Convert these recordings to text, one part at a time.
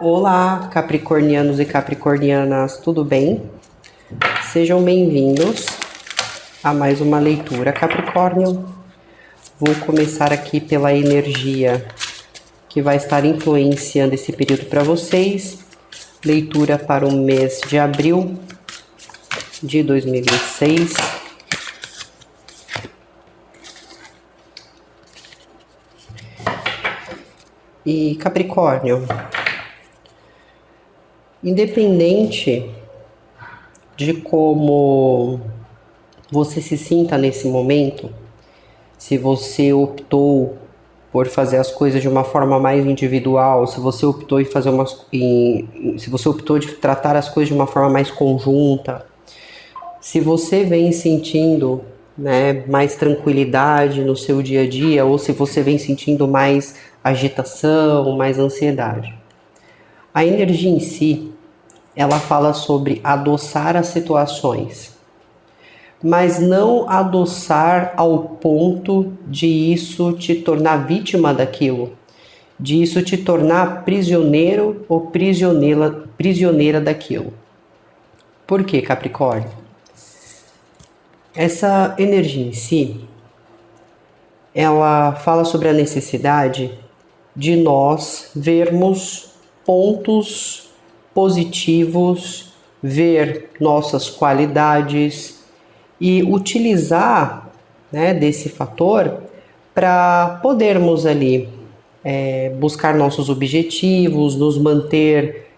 Olá, capricornianos e capricornianas, tudo bem? Sejam bem-vindos a mais uma leitura Capricórnio. Vou começar aqui pela energia que vai estar influenciando esse período para vocês. Leitura para o mês de abril de 2026. E Capricórnio, independente de como você se sinta nesse momento, se você optou por fazer as coisas de uma forma mais individual, se você optou se você optou de tratar as coisas de uma forma mais conjunta, se você vem sentindo, mais tranquilidade no seu dia a dia, ou se você vem sentindo mais agitação, mais ansiedade. A energia em si, ela fala sobre adoçar as situações, mas não adoçar ao ponto de isso te tornar vítima daquilo, de isso te tornar prisioneiro ou prisioneira daquilo. Por quê, Capricórnio? Essa energia em si, ela fala sobre a necessidade de nós vermos pontos positivos, ver nossas qualidades e utilizar, desse fator para podermos ali buscar nossos objetivos, nos manter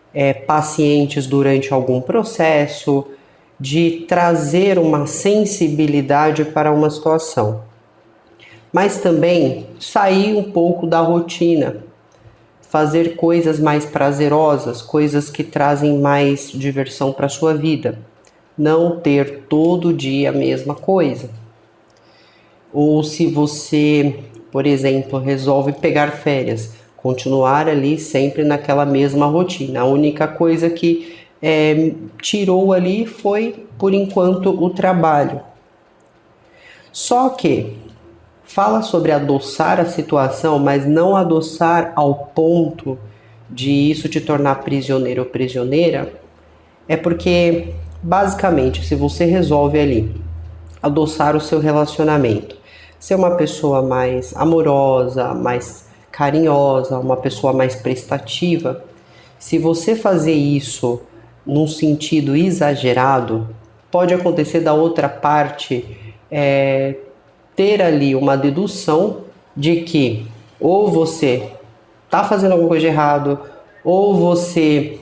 pacientes durante algum processo, de trazer uma sensibilidade para uma situação. Mas também sair um pouco da rotina, fazer coisas mais prazerosas, coisas que trazem mais diversão para a sua vida. Não ter todo dia a mesma coisa. Ou se você, por exemplo, resolve pegar férias, continuar ali sempre naquela mesma rotina. A única coisa que tirou ali foi, por enquanto, o trabalho. Só que fala sobre adoçar a situação, mas não adoçar ao ponto de isso te tornar prisioneiro ou prisioneira, é porque, basicamente, se você resolve ali adoçar o seu relacionamento, ser uma pessoa mais amorosa, mais carinhosa, uma pessoa mais prestativa, se você fazer isso num sentido exagerado, pode acontecer da outra parte ter ali uma dedução de que ou você está fazendo alguma coisa de errado, ou você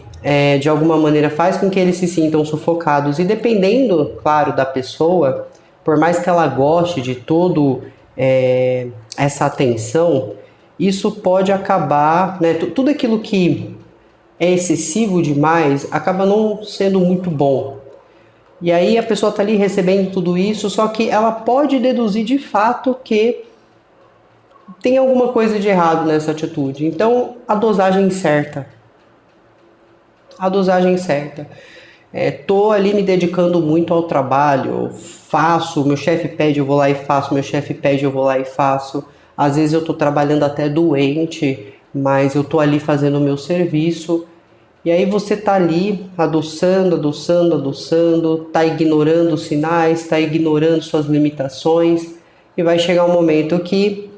de alguma maneira faz com que eles se sintam sufocados. E dependendo, claro, da pessoa, por mais que ela goste de todo essa atenção, isso pode acabar, tudo aquilo que é excessivo demais acaba não sendo muito bom. E aí a pessoa está ali recebendo tudo isso, só que ela pode deduzir de fato que tem alguma coisa de errado nessa atitude. Então, a dosagem certa. A dosagem certa. Tô ali me dedicando muito ao trabalho, faço, meu chefe pede, eu vou lá e faço, meu chefe pede, eu vou lá e faço. Às vezes eu tô trabalhando até doente, mas eu tô ali fazendo o meu serviço. E aí você tá ali adoçando, tá ignorando os sinais, tá ignorando suas limitações, e vai chegar um momento que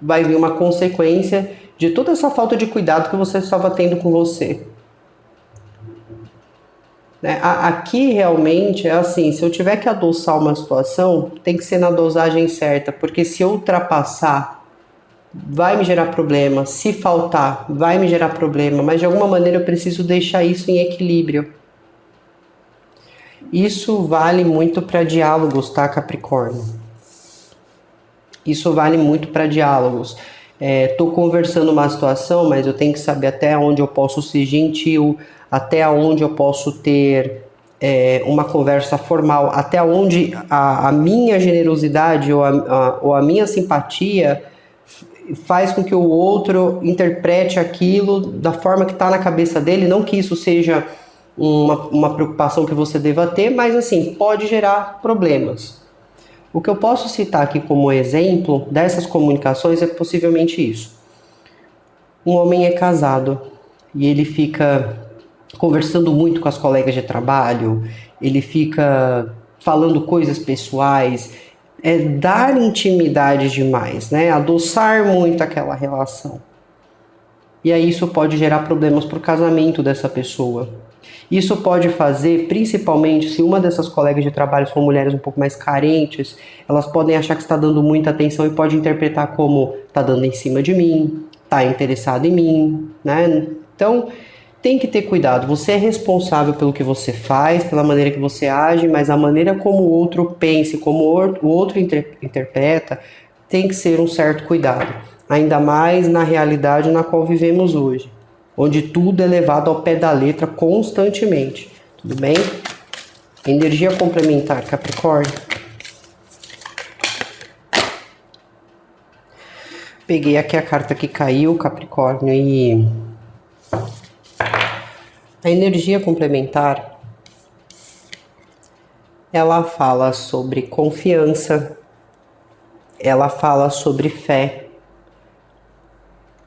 vai vir uma consequência de toda essa falta de cuidado que você estava tendo com você. Aqui realmente é assim, se eu tiver que adoçar uma situação, tem que ser na dosagem certa, porque se eu ultrapassar, vai me gerar problema, se faltar, vai me gerar problema, mas de alguma maneira eu preciso deixar isso em equilíbrio. Isso vale muito para diálogos, tá, Capricórnio? Isso vale muito para diálogos. Tô conversando uma situação, mas eu tenho que saber até onde eu posso ser gentil, até onde eu posso ter uma conversa formal, até onde a minha generosidade ou a minha simpatia faz com que o outro interprete aquilo da forma que está na cabeça dele, não que isso seja uma preocupação que você deva ter, mas assim, pode gerar problemas. O que eu posso citar aqui como exemplo dessas comunicações é possivelmente isso. Um homem é casado e ele fica conversando muito com as colegas de trabalho, ele fica falando coisas pessoais, dar intimidade demais, né? Adoçar muito aquela relação. E aí isso pode gerar problemas para o casamento dessa pessoa. Isso pode fazer, principalmente se uma dessas colegas de trabalho são mulheres um pouco mais carentes, elas podem achar que está dando muita atenção e pode interpretar como está dando em cima de mim, está interessado em mim, né? Então, tem que ter cuidado. Você é responsável pelo que você faz, pela maneira que você age, mas a maneira como o outro pensa, como o outro interpreta, tem que ser um certo cuidado. Ainda mais na realidade na qual vivemos hoje, onde tudo é levado ao pé da letra constantemente. Tudo bem? Energia complementar, Capricórnio. Peguei aqui a carta que caiu, Capricórnio, e a energia complementar, ela fala sobre confiança, ela fala sobre fé.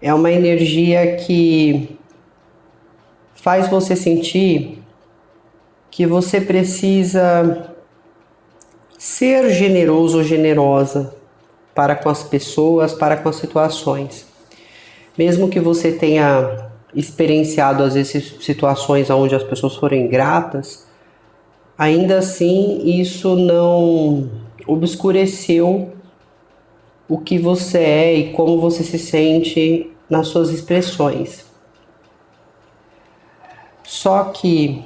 É uma energia que faz você sentir que você precisa ser generoso ou generosa para com as pessoas, para com as situações. Mesmo que você tenha experienciado às vezes situações onde as pessoas foram ingratas, ainda assim isso não obscureceu o que você é e como você se sente nas suas expressões. Só que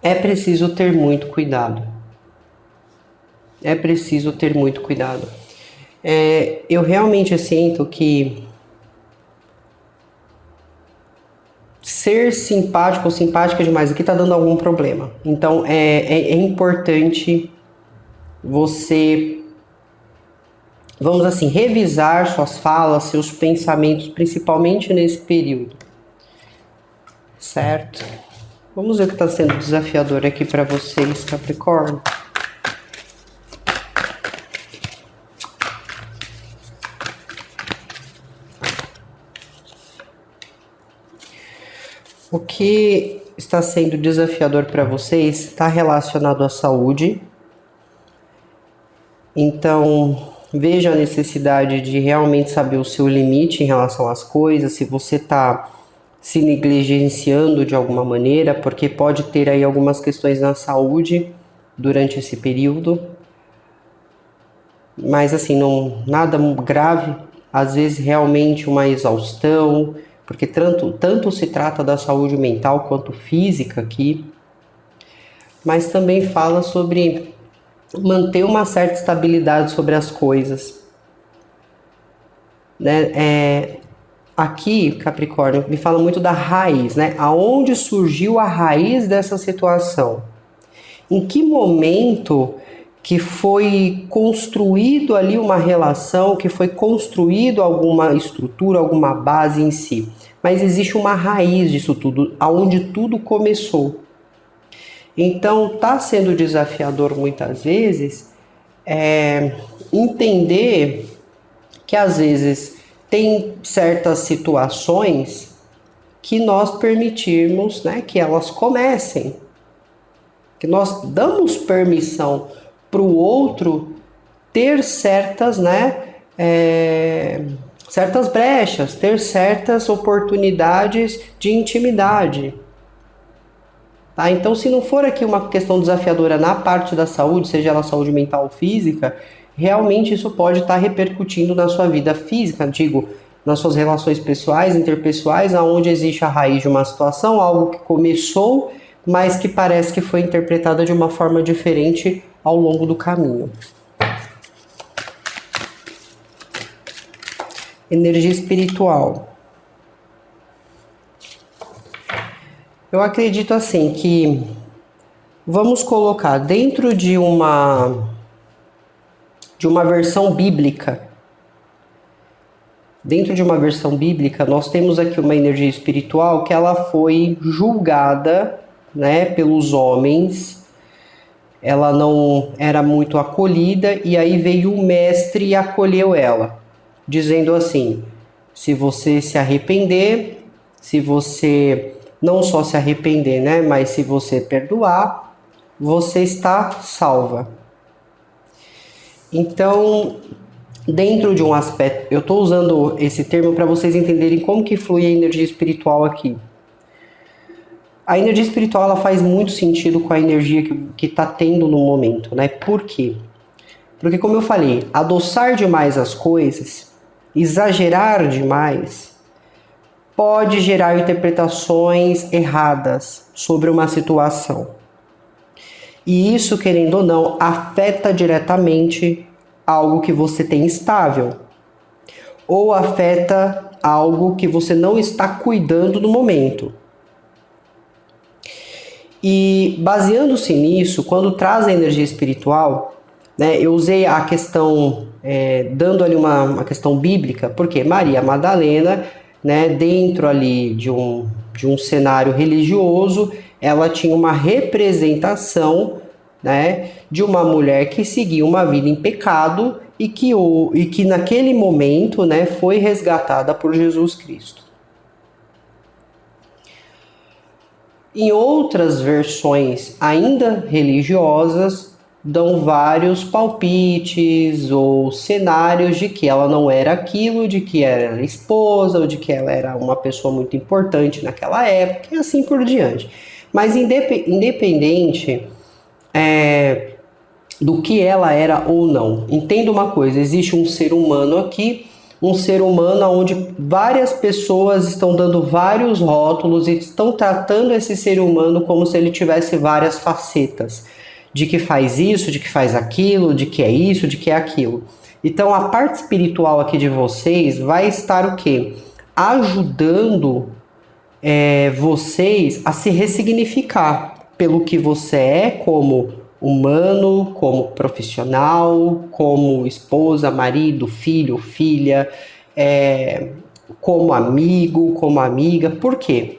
é preciso ter muito cuidado. É preciso ter muito cuidado. Eu realmente sinto que ser simpático ou simpática demais aqui está dando algum problema. Então é importante você, vamos assim, revisar suas falas, seus pensamentos, principalmente nesse período. Certo? Vamos ver o que está sendo desafiador aqui para vocês, Capricórnio. O que está sendo desafiador para vocês está relacionado à saúde. Então, veja a necessidade de realmente saber o seu limite em relação às coisas, se você está se negligenciando de alguma maneira, porque pode ter aí algumas questões na saúde durante esse período. Mas assim, não nada grave, às vezes realmente uma exaustão, porque tanto se trata da saúde mental quanto física aqui, mas também fala sobre manter uma certa estabilidade sobre as coisas, né? Aqui, Capricórnio, me fala muito da raiz, né? Aonde surgiu a raiz dessa situação? Em que momento que foi construído ali uma relação, que foi construído alguma estrutura, alguma base em si. Mas existe uma raiz disso tudo, aonde tudo começou. Então, está sendo desafiador muitas vezes entender que às vezes tem certas situações que nós permitirmos, né, que elas comecem, que nós damos permissão para o outro ter certas, certas brechas, ter certas oportunidades de intimidade. Tá? Então, se não for aqui uma questão desafiadora na parte da saúde, seja ela saúde mental ou física, realmente isso pode estar repercutindo na sua vida física, digo, nas suas relações pessoais, interpessoais, aonde existe a raiz de uma situação, algo que começou, mas que parece que foi interpretada de uma forma diferente ao longo do caminho. Energia espiritual. Eu acredito assim que vamos colocar dentro de uma versão bíblica. Dentro de uma versão bíblica, nós temos aqui uma energia espiritual que ela foi julgada, né, pelos homens. Ela não era muito acolhida e aí veio o mestre e acolheu ela, dizendo assim: se você se arrepender, se você não só se arrepender, né, mas se você perdoar, você está salva. Então, dentro de um aspecto, eu estou usando esse termo para vocês entenderem como que flui a energia espiritual aqui. A energia espiritual ela faz muito sentido com a energia que está tendo no momento, né? Por quê? Porque, como eu falei, adoçar demais as coisas, exagerar demais, pode gerar interpretações erradas sobre uma situação. E isso, querendo ou não, afeta diretamente algo que você tem estável. Ou afeta algo que você não está cuidando no momento. E baseando-se nisso, quando traz a energia espiritual, né, eu usei a questão, dando ali uma questão bíblica, porque Maria Madalena, né, dentro ali de um cenário religioso, ela tinha uma representação, né, de uma mulher que seguia uma vida em pecado e que naquele momento, né, foi resgatada por Jesus Cristo. Em outras versões ainda religiosas, dão vários palpites ou cenários de que ela não era aquilo, de que ela era esposa, ou de que ela era uma pessoa muito importante naquela época, e assim por diante. Mas independente do que ela era ou não, entenda uma coisa, existe um ser humano aqui, um ser humano onde várias pessoas estão dando vários rótulos e estão tratando esse ser humano como se ele tivesse várias facetas, de que faz isso, de que faz aquilo, de que é isso, de que é aquilo. Então a parte espiritual aqui de vocês vai estar o quê? Ajudando vocês a se ressignificar pelo que você é como humano, como profissional, como esposa, marido, filho, filha, como amigo, como amiga. Por quê?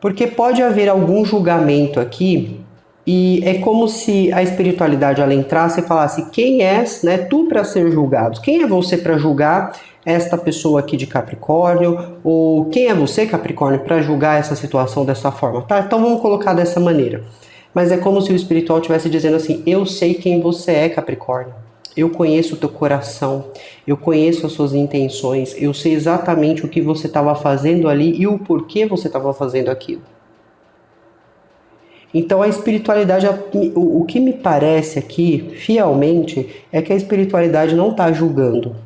Porque pode haver algum julgamento aqui e é como se a espiritualidade ela entrasse e falasse: quem és, né, tu para ser julgado? Quem é você para julgar esta pessoa aqui de Capricórnio? Ou quem é você, Capricórnio, para julgar essa situação dessa forma? Tá? Então vamos colocar dessa maneira. Mas é como se o espiritual estivesse dizendo assim: eu sei quem você é, Capricórnio. Eu conheço o teu coração, eu conheço as suas intenções, eu sei exatamente o que você estava fazendo ali e o porquê você estava fazendo aquilo. Então a espiritualidade, o que me parece aqui, fielmente, é que a espiritualidade não está julgando.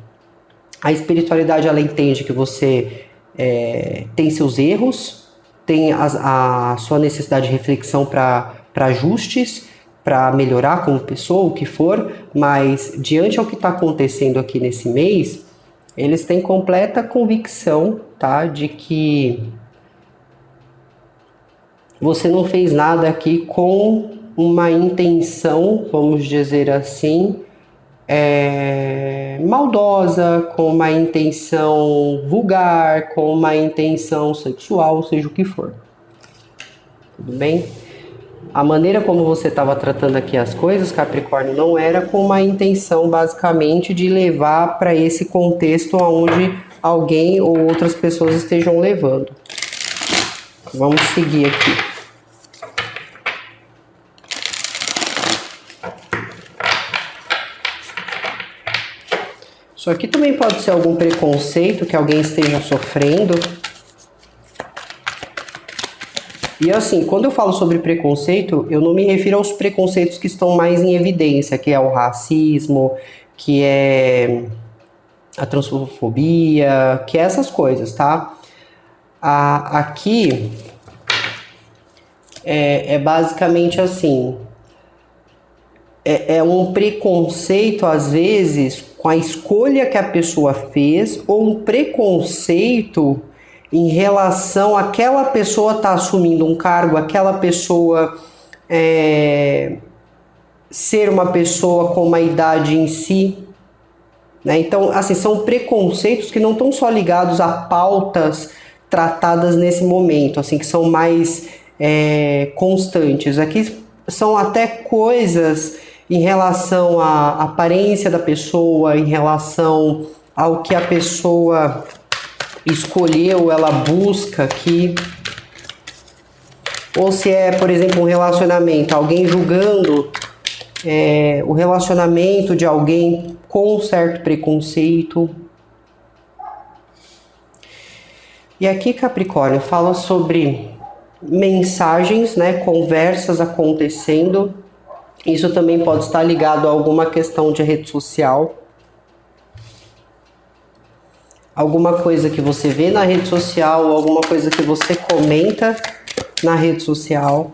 A espiritualidade ela entende que você tem seus erros, tem a sua necessidade de reflexão para ajustes, para melhorar como pessoa, o que for, mas diante ao que está acontecendo aqui nesse mês, eles têm completa convicção, tá, de que você não fez nada aqui com uma intenção, vamos dizer assim, maldosa, com uma intenção vulgar, com uma intenção sexual, seja o que for. Tudo bem? A maneira como você estava tratando aqui as coisas, Capricórnio, não era com uma intenção basicamente de levar para esse contexto onde alguém ou outras pessoas estejam levando. Vamos seguir aqui. Isso aqui também pode ser algum preconceito que alguém esteja sofrendo. E assim, quando eu falo sobre preconceito, eu não me refiro aos preconceitos que estão mais em evidência, que é o racismo, que é a transfobia, que é essas coisas, tá? Aqui é basicamente assim, é um preconceito às vezes com a escolha que a pessoa fez, ou um preconceito em relação àquela pessoa estar assumindo um cargo, aquela pessoa ser uma pessoa com uma idade em si, né? Então, assim, são preconceitos que não estão só ligados a pautas tratadas nesse momento, assim, que são mais constantes. Aqui são até coisas em relação à aparência da pessoa, em relação ao que a pessoa escolheu, ela busca aqui. Ou se é, por exemplo, um relacionamento, alguém julgando o relacionamento de alguém com um certo preconceito. E aqui, Capricórnio, fala sobre mensagens, né, conversas acontecendo. Isso também pode estar ligado a alguma questão de rede social. Alguma coisa que você vê na rede social, alguma coisa que você comenta na rede social.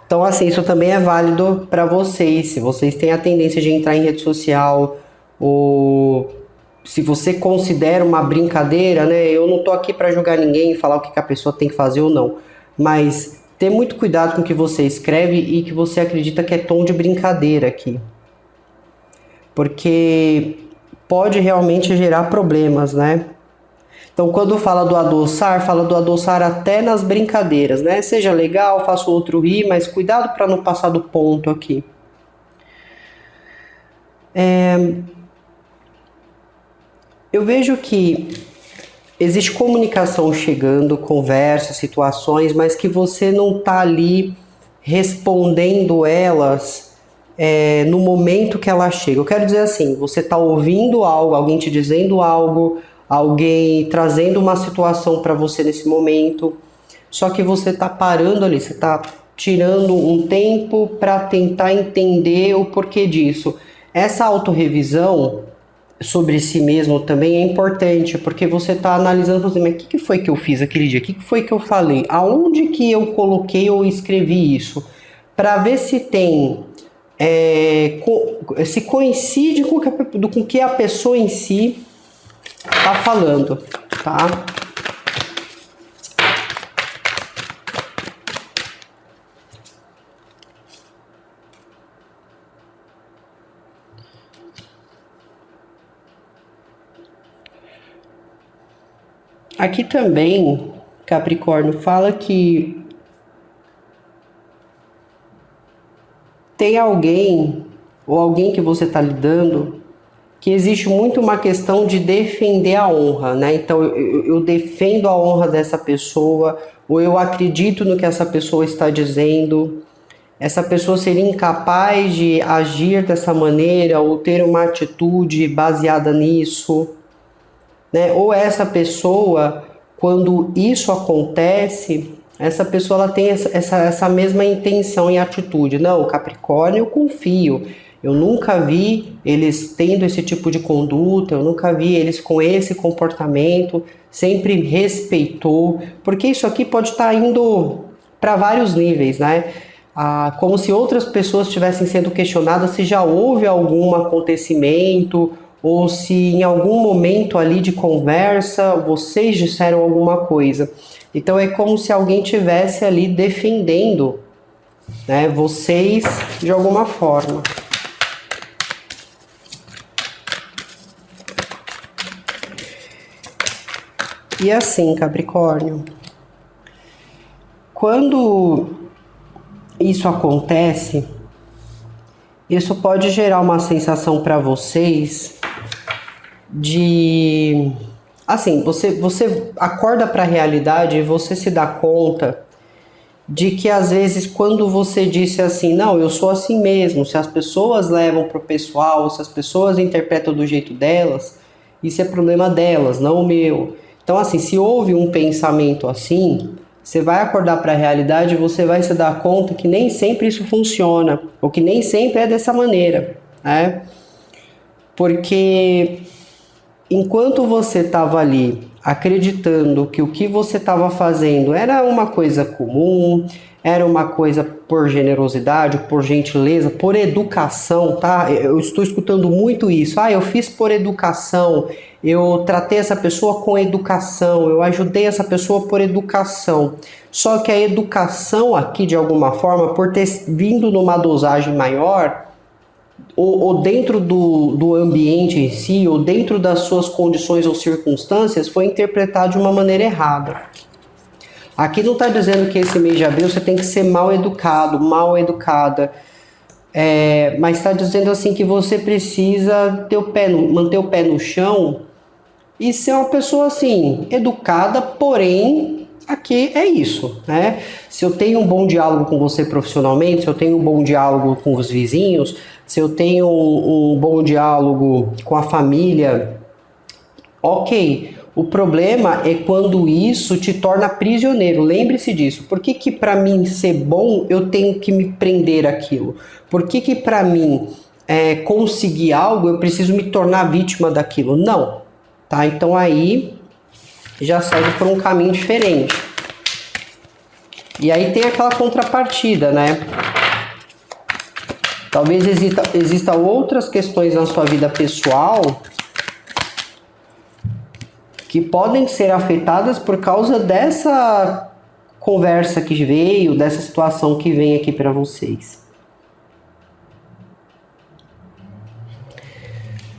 Então, assim, isso também é válido para vocês. Se vocês têm a tendência de entrar em rede social, ou se você considera uma brincadeira, né? Eu não tô aqui para julgar ninguém e falar o que a pessoa tem que fazer ou não. Mas ter muito cuidado com o que você escreve e que você acredita que é tom de brincadeira aqui. Porque pode realmente gerar problemas, né? Então, quando fala do adoçar até nas brincadeiras, né? Seja legal, faça o outro rir, mas cuidado para não passar do ponto aqui. Eu vejo que existe comunicação chegando, conversas, situações, mas que você não está ali respondendo elas no momento que ela chega. Eu quero dizer assim, você está ouvindo algo, alguém te dizendo algo, alguém trazendo uma situação para você nesse momento, só que você está parando ali, você está tirando um tempo para tentar entender o porquê disso. Essa autorrevisão sobre si mesmo também é importante, porque você está analisando, por exemplo, o que foi que eu fiz aquele dia, o que foi que eu falei, aonde que eu coloquei ou escrevi isso, para ver se tem, se coincide com o que a pessoa em si está falando, tá? Aqui também, Capricórnio, fala que tem alguém, ou alguém que você está lidando, que existe muito uma questão de defender a honra, né? Então, eu defendo a honra dessa pessoa, ou eu acredito no que essa pessoa está dizendo. Essa pessoa seria incapaz de agir dessa maneira, ou ter uma atitude baseada nisso, né? Ou essa pessoa, quando isso acontece, essa pessoa ela tem essa mesma intenção e atitude. Não, Capricórnio, eu confio. Eu nunca vi eles tendo esse tipo de conduta, eu nunca vi eles com esse comportamento, sempre respeitou, porque isso aqui pode estar indo para vários níveis, né? Como se outras pessoas estivessem sendo questionadas se já houve algum acontecimento ou se em algum momento ali de conversa vocês disseram alguma coisa. Então é como se alguém tivesse ali defendendo, né, vocês de alguma forma. E assim, Capricórnio, quando isso acontece, isso pode gerar uma sensação para vocês de... Assim, você acorda para a realidade e você se dá conta de que às vezes quando você disse assim, não, eu sou assim mesmo, se as pessoas levam pro pessoal, se as pessoas interpretam do jeito delas, isso é problema delas, não o meu. Então assim, se houve um pensamento assim, você vai acordar para a realidade e você vai se dar conta que nem sempre isso funciona, ou que nem sempre é dessa maneira, né? Porque enquanto você estava ali acreditando que o que você estava fazendo era uma coisa comum, era uma coisa por generosidade, por gentileza, por educação, tá? Eu estou escutando muito isso. Eu fiz por educação, eu tratei essa pessoa com educação, eu ajudei essa pessoa por educação. Só que a educação aqui, de alguma forma, por ter vindo numa dosagem maior, ou dentro do ambiente em si, ou dentro das suas condições ou circunstâncias, foi interpretado de uma maneira errada. Aqui não está dizendo que esse mês de abril você tem que ser mal educado, mal educada, mas está dizendo assim que você precisa ter manter o pé no chão e ser uma pessoa assim, educada, porém, aqui é isso, né? Se eu tenho um bom diálogo com você profissionalmente, se eu tenho um bom diálogo com os vizinhos, se eu tenho um bom diálogo com a família, ok. O problema é quando isso te torna prisioneiro. Lembre-se disso. Por que que para mim ser bom eu tenho que me prender àquilo? Por que que para mim conseguir algo eu preciso me tornar vítima daquilo? Não. Tá? Então aí já segue por um caminho diferente. E aí tem aquela contrapartida, né? Talvez exista outras questões na sua vida pessoal que podem ser afetadas por causa dessa conversa que veio, dessa situação que vem aqui para vocês.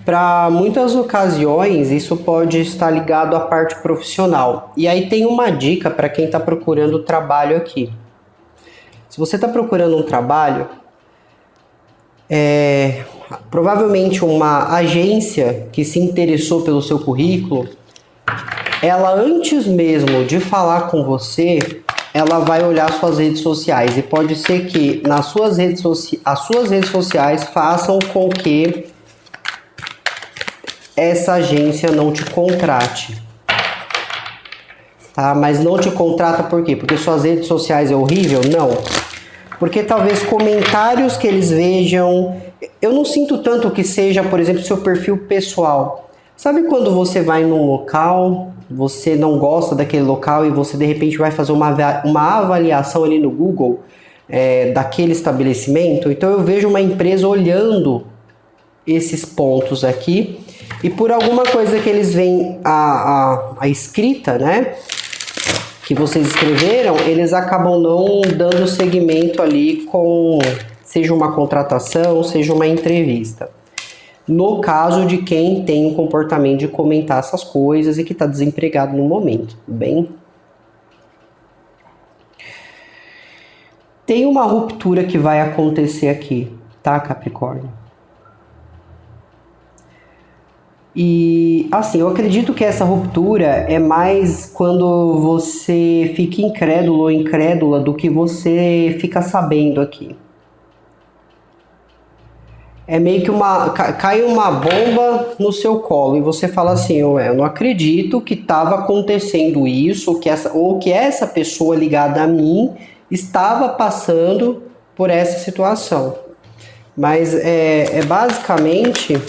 Para muitas ocasiões, isso pode estar ligado à parte profissional. E aí tem uma dica para quem está procurando trabalho aqui. Se você está procurando um trabalho, provavelmente uma agência que se interessou pelo seu currículo, ela antes mesmo de falar com você, ela vai olhar suas redes sociais. E pode ser que as suas redes sociais façam com que essa agência não te contrate. Tá? Mas não te contrata por quê? Porque suas redes sociais é horrível? Não. Porque talvez comentários que eles vejam... Eu não sinto tanto que seja, por exemplo, seu perfil pessoal. Sabe quando você vai num local, você não gosta daquele local e você de repente vai fazer uma avaliação ali no Google daquele estabelecimento? Então eu vejo uma empresa olhando esses pontos aqui e por alguma coisa que eles veem a escrita, né, que vocês escreveram, eles acabam não dando seguimento ali com, seja uma contratação, seja uma entrevista. No caso de quem tem o comportamento de comentar essas coisas e que está desempregado no momento, bem? Tem uma ruptura que vai acontecer aqui, tá, Capricórnio? E, assim, eu acredito que essa ruptura é mais quando você fica incrédulo ou incrédula do que você fica sabendo aqui. É meio que cai uma bomba no seu colo e você fala assim, eu não acredito que estava acontecendo isso, ou que essa pessoa ligada a mim estava passando por essa situação. Mas basicamente,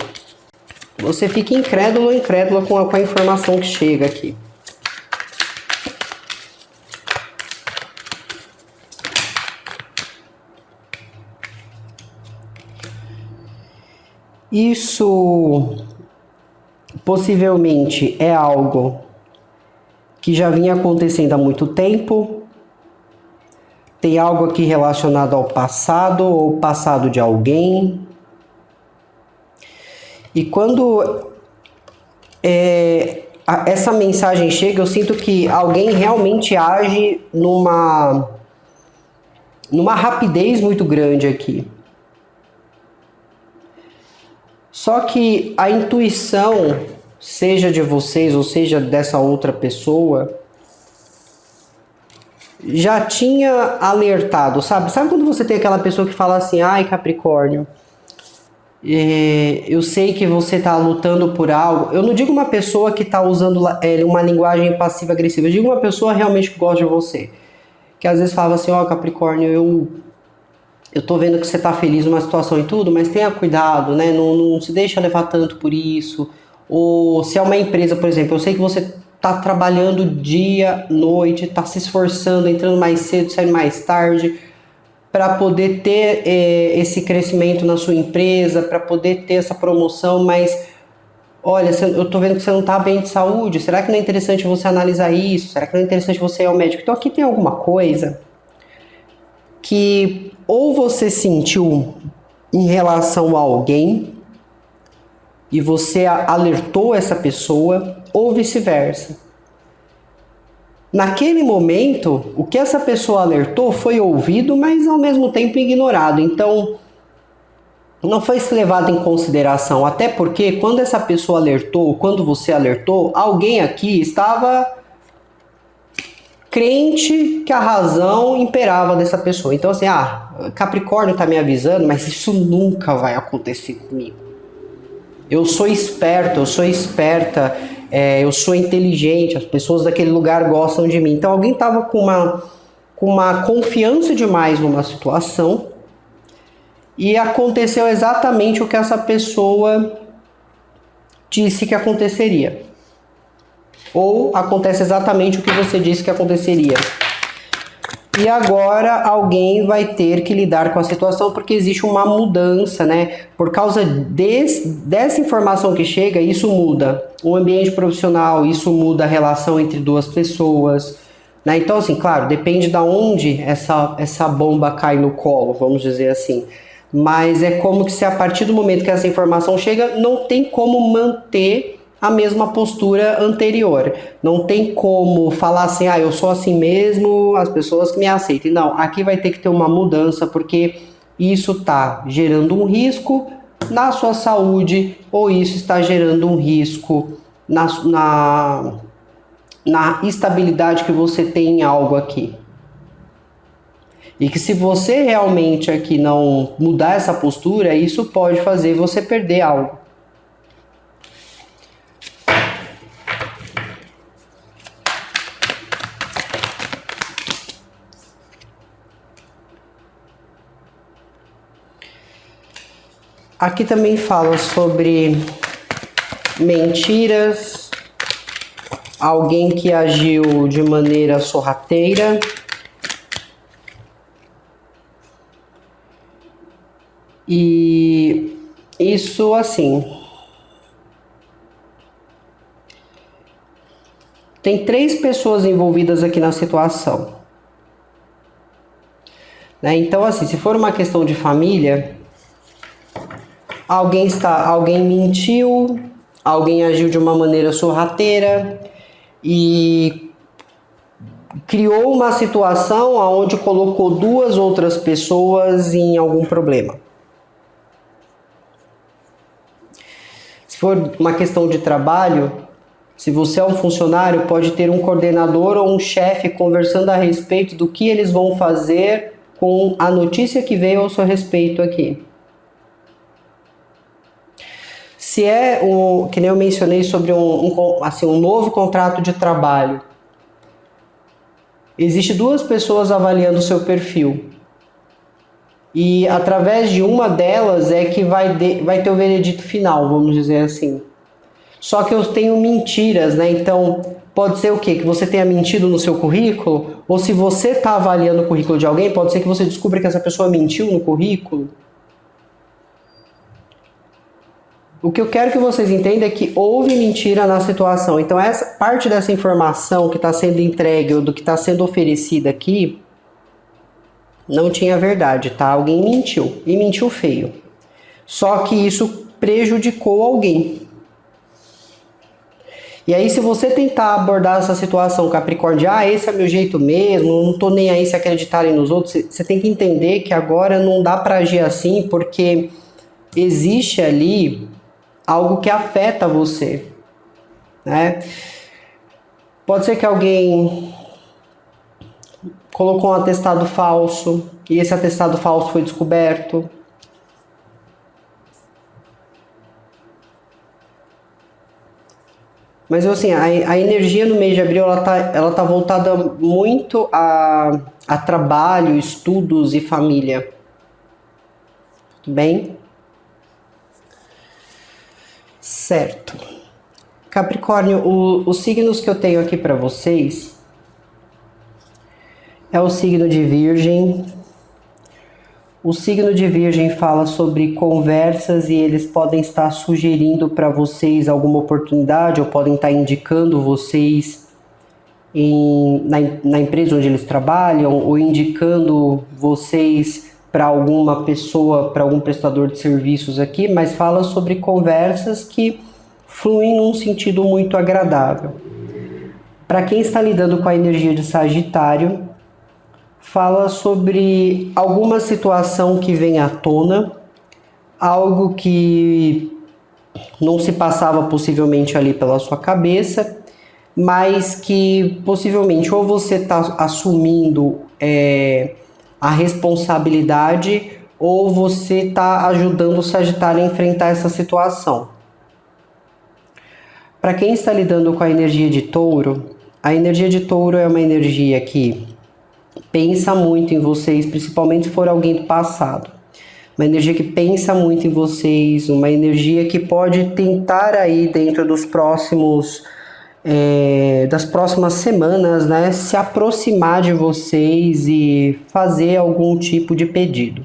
você fica incrédulo ou incrédula com a informação que chega aqui. Isso possivelmente é algo que já vinha acontecendo há muito tempo. Tem algo aqui relacionado ao passado ou passado de alguém. E quando essa mensagem chega, eu sinto que alguém realmente age numa rapidez muito grande aqui. Só que a intuição, seja de vocês ou seja dessa outra pessoa, já tinha alertado, sabe? Sabe quando você tem aquela pessoa que fala assim, ai Capricórnio, eu sei que você está lutando por algo. Eu não digo uma pessoa que está usando uma linguagem passiva-agressiva, eu digo uma pessoa realmente que gosta de você. Que às vezes fala assim, ó Capricórnio, eu tô vendo que você tá feliz numa situação e tudo, mas tenha cuidado, né? Não se deixa levar tanto por isso. Ou se é uma empresa, por exemplo, eu sei que você tá trabalhando dia, noite, tá se esforçando, entrando mais cedo, saindo mais tarde, para poder ter esse crescimento na sua empresa, para poder ter essa promoção, mas olha, eu tô vendo que você não tá bem de saúde, será que não é interessante você analisar isso? Será que não é interessante você ir ao médico? Então aqui tem alguma coisa que ou você sentiu em relação a alguém e você alertou essa pessoa, ou vice-versa. Naquele momento, o que essa pessoa alertou foi ouvido, mas ao mesmo tempo ignorado. Então, não foi levado em consideração, até porque quando essa pessoa alertou, quando você alertou, alguém aqui estava crente que a razão imperava dessa pessoa. Então assim, Capricórnio está me avisando, mas isso nunca vai acontecer comigo. Eu sou esperto, eu sou esperta, eu sou inteligente, as pessoas daquele lugar gostam de mim. Então alguém estava com uma confiança demais numa situação e aconteceu exatamente o que essa pessoa disse que aconteceria. Ou acontece exatamente o que você disse que aconteceria. E agora alguém vai ter que lidar com a situação porque existe uma mudança, né? Por causa dessa informação que chega, isso muda o ambiente profissional, isso muda a relação entre duas pessoas, né? Então, assim, claro, depende de onde essa bomba cai no colo, vamos dizer assim. Mas é como que se a partir do momento que essa informação chega, não tem como manter a mesma postura anterior. Não tem como falar assim, eu sou assim mesmo, as pessoas que me aceitem. Não, aqui vai ter que ter uma mudança, porque isso está gerando um risco na sua saúde, ou isso está gerando um risco na estabilidade que você tem em algo aqui. E que se você realmente aqui não mudar essa postura, isso pode fazer você perder algo. Aqui também fala sobre mentiras, alguém que agiu de maneira sorrateira. E isso, assim, tem 3 pessoas envolvidas aqui na situação, né? Então, assim, se for uma questão de família, alguém mentiu, alguém agiu de uma maneira sorrateira e criou uma situação onde colocou 2 outras pessoas em algum problema. Se for uma questão de trabalho, se você é um funcionário, pode ter um coordenador ou um chefe conversando a respeito do que eles vão fazer com a notícia que veio ao seu respeito aqui. Se é que nem eu mencionei sobre um novo contrato de trabalho, existe 2 pessoas avaliando o seu perfil. E através de uma delas é que vai ter o veredito final, vamos dizer assim. Só que eu tenho mentiras, né? Então, pode ser o quê? Que você tenha mentido no seu currículo? Ou se você está avaliando o currículo de alguém, pode ser que você descubra que essa pessoa mentiu no currículo. O que eu quero que vocês entendam é que houve mentira na situação. Então, essa parte dessa informação que está sendo entregue ou do que está sendo oferecida aqui, não tinha verdade, tá? Alguém mentiu, e mentiu feio. Só que isso prejudicou alguém. E aí, se você tentar abordar essa situação, Capricórnio, esse é meu jeito mesmo, não tô nem aí se acreditarem nos outros, você tem que entender que agora não dá para agir assim, porque existe ali algo que afeta você, né? Pode ser que alguém colocou um atestado falso e esse atestado falso foi descoberto. Mas assim, a energia no mês de abril ela tá voltada muito a trabalho, estudos e família. Tudo bem? Certo. Capricórnio, os signos que eu tenho aqui para vocês é o signo de Virgem. O signo de Virgem fala sobre conversas e eles podem estar sugerindo para vocês alguma oportunidade ou podem estar indicando vocês na empresa onde eles trabalham ou indicando vocês para alguma pessoa, para algum prestador de serviços aqui, mas fala sobre conversas que fluem num sentido muito agradável. Para quem está lidando com a energia de Sagitário, fala sobre alguma situação que vem à tona, algo que não se passava possivelmente ali pela sua cabeça, mas que possivelmente ou você está assumindo a responsabilidade ou você está ajudando o Sagitário a enfrentar essa situação. Para quem está lidando com a energia de Touro, a energia de Touro é uma energia que pensa muito em vocês, principalmente se for alguém do passado. Uma energia que pensa muito em vocês, uma energia que pode tentar aí dentro dos das próximas semanas, né, se aproximar de vocês e fazer algum tipo de pedido.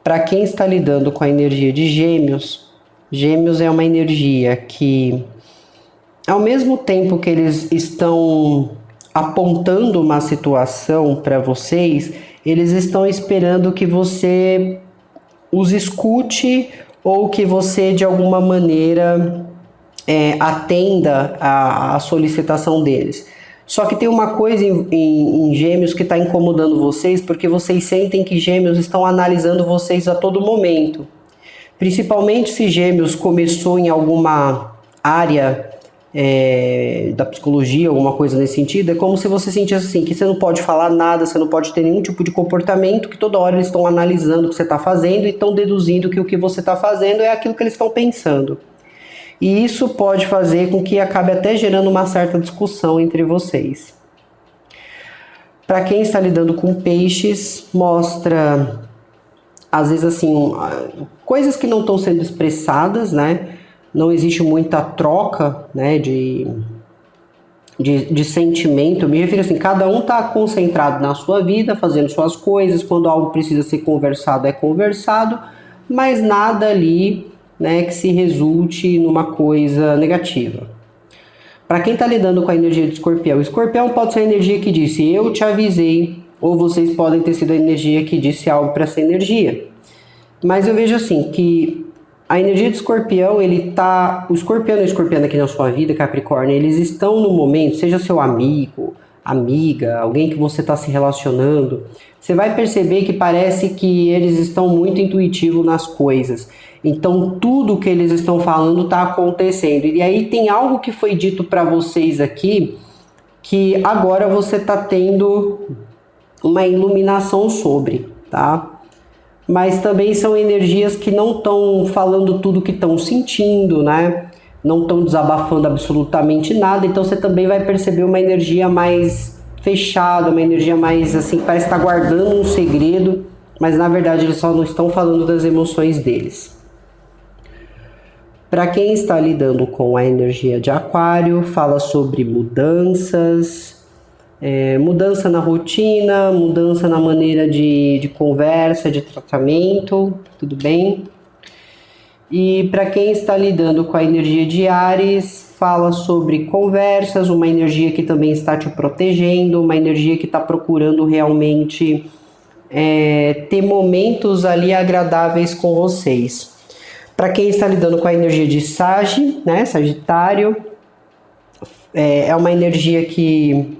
Para quem está lidando com a energia de Gêmeos, Gêmeos é uma energia que, ao mesmo tempo que eles estão apontando uma situação para vocês, eles estão esperando que você os escute ou que você de alguma maneira atenda a solicitação deles. Só que tem uma coisa em Gêmeos que está incomodando vocês, porque vocês sentem que Gêmeos estão analisando vocês a todo momento. Principalmente se Gêmeos começou em alguma área da psicologia, alguma coisa nesse sentido, é como se você sentisse assim, que você não pode falar nada, você não pode ter nenhum tipo de comportamento, que toda hora eles estão analisando o que você está fazendo e estão deduzindo que o que você está fazendo é aquilo que eles estão pensando. E isso pode fazer com que acabe até gerando uma certa discussão entre vocês. Para quem está lidando com peixes, mostra, às vezes assim, coisas que não estão sendo expressadas, né? Não existe muita troca, né, de sentimento. Eu me refiro assim, cada um está concentrado na sua vida, fazendo suas coisas, quando algo precisa ser conversado, é conversado, mas nada ali, né, que se resulte numa coisa negativa. Para quem está lidando com a energia de Escorpião, Escorpião pode ser a energia que disse, eu te avisei, ou vocês podem ter sido a energia que disse algo para essa energia. Mas eu vejo assim, que a energia de Escorpião, o Escorpião e a Escorpiana aqui na sua vida, Capricórnio, eles estão no momento, seja seu amigo, amiga, alguém que você está se relacionando, você vai perceber que parece que eles estão muito intuitivos nas coisas. Então tudo que eles estão falando está acontecendo. E aí tem algo que foi dito para vocês aqui, que agora você está tendo uma iluminação sobre, tá? Mas também são energias que não estão falando tudo que estão sentindo, né? Não estão desabafando absolutamente nada, então você também vai perceber uma energia mais fechada, uma energia mais assim, parece estar guardando um segredo, mas na verdade eles só não estão falando das emoções deles. Para quem está lidando com a energia de Aquário, fala sobre mudanças, mudança na rotina, mudança na maneira de conversa, de tratamento, tudo bem? E para quem está lidando com a energia de Áries, fala sobre conversas, uma energia que também está te protegendo, uma energia que está procurando realmente ter momentos ali agradáveis com vocês. Para quem está lidando com a energia de né, Sagitário, é uma energia que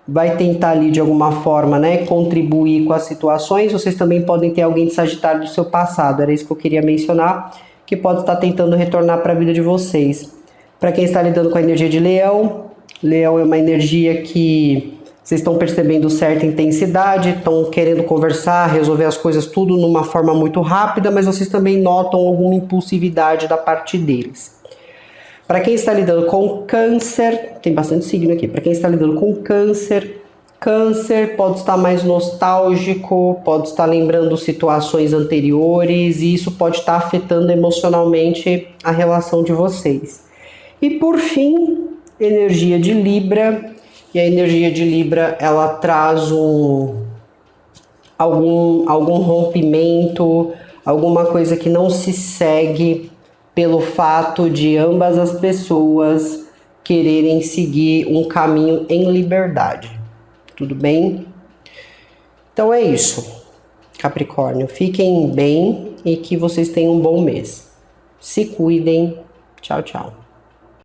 vai tentar ali de alguma forma, né, contribuir com as situações. Vocês também podem ter alguém de Sagitário do seu passado, era isso que eu queria mencionar, que pode estar tentando retornar para a vida de vocês. Para quem está lidando com a energia de Leão, Leão é uma energia que vocês estão percebendo certa intensidade, estão querendo conversar, resolver as coisas tudo numa forma muito rápida, mas vocês também notam alguma impulsividade da parte deles. Para quem está lidando com Câncer, tem bastante signo aqui, para quem está lidando com Câncer, Câncer pode estar mais nostálgico, pode estar lembrando situações anteriores e isso pode estar afetando emocionalmente a relação de vocês. E por fim, energia de Libra, e a energia de Libra ela traz algum rompimento, alguma coisa que não se segue pelo fato de ambas as pessoas quererem seguir um caminho em liberdade. Tudo bem? Então é isso, Capricórnio. Fiquem bem e que vocês tenham um bom mês. Se cuidem. Tchau, tchau.